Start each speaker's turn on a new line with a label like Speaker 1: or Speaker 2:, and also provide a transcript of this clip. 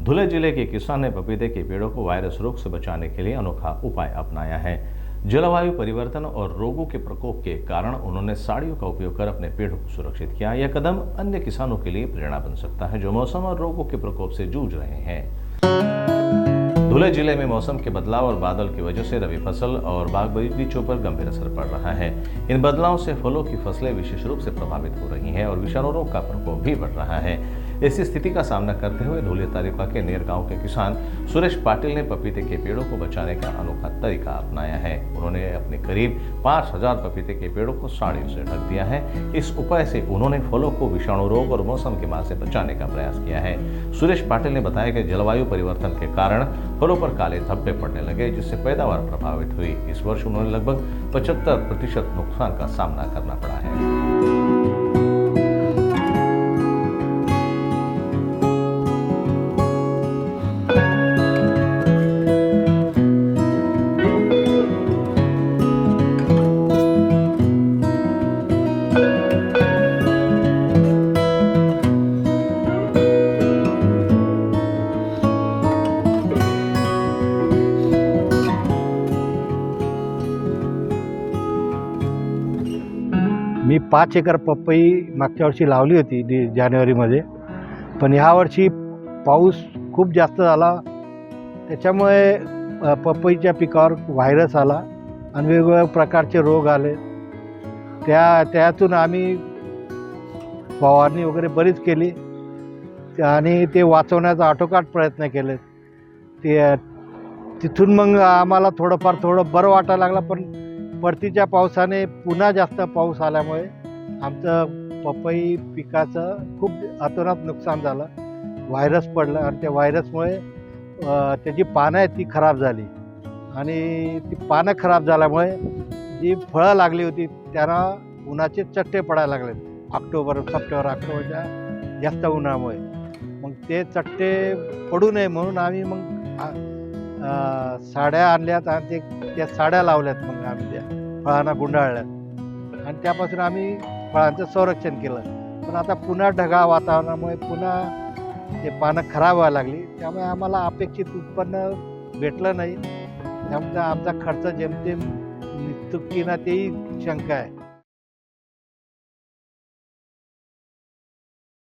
Speaker 1: धुले जिले के किसान ने पपीते के पेड़ों को वायरस रोग से बचाने के लिए अनोखा उपाय अपनाया है। जलवायु परिवर्तन और रोगों के प्रकोप के कारण उन्होंने साड़ियों का उपयोग कर अपने पेड़ों को सुरक्षित किया। यह कदम अन्य किसानों के लिए प्रेरणा बन सकता है जो मौसम और रोगों के प्रकोप से जूझ रहे हैं। धुले जिले में मौसम के बदलाव और बादल की वजह से रबी फसल और बाग बगीचों पर गंभीर असर पड़ रहा है। इन बदलावों से फलों की फसलें विशेष रूप से प्रभावित हो रही हैं और विषाणु रोग का प्रकोप भी बढ़ रहा है। इस स्थिति का सामना करते हुए धुले तालुका के नेर गांव के किसान सुरेश पाटिल ने पपीते के पेड़ों को बचाने का अनोखा तरीका अपनाया है। उन्होंने अपने करीब 5000 पपीते के पेड़ों को साड़ियों से ढक दिया है। इस उपाय से उन्होंने फलों को विषाणु रोग और मौसम के मार से बचाने का प्रयास किया है। सुरेश पाटिल ने बताया कि जलवायु परिवर्तन के कारण फलों पर काले धब्बे पड़ने लगे जिससे पैदावार प्रभावित हुई। इस वर्ष उन्होंने लगभग 75% नुकसान का सामना करना पड़ा है।
Speaker 2: मी 5 एकर पपई मागच्या वर्षी लावली होती जानेवारीमध्ये, पण ह्या वर्षी पाऊस खूप जास्त झाला। त्याच्यामुळे पपईच्या पिकावर व्हायरस आला आणि वेगवेगळ्या प्रकारचे रोग आले। त्यातून आम्ही फवारणी वगैरे बरीच केली आणि ते वाचवण्याचा आटोकाट प्रयत्न केले। तिथून मग आम्हाला थोडं बरं वाटायला लागलं, पण परतीच्या पावसाने पुन्हा जास्त पाऊस आल्यामुळे आमचं पपई पिकाचं खूप अतोनात नुकसान झालं। व्हायरस पडलं आणि त्या व्हायरसमुळे त्याची पानं आहेत ती खराब झाली आणि ती पानं खराब झाल्यामुळे जी फळं लागली होती त्यांना उन्हाचे चट्टे पडायला लागले। सप्टेंबर ऑक्टोबरच्या जास्त उन्हामुळे मग ते चट्टे पडू नये म्हणून आम्ही मग साड्या आणल्यात आणि त्या साड्या लावल्यात। मग आम्ही त्या फळांना गुंडाळल्यात आणि त्यापासून आम्ही फळांचं संरक्षण केलं। पण आता पुन्हा ढगाळ वातावरणामुळे पुन्हा ते पानं खराब व्हायला लागली, त्यामुळे आम्हाला अपेक्षित उत्पन्न भेटलं नाही। त्यामुळे आमचा खर्च जेमतेम निघतो की ना तेही शंका आहे।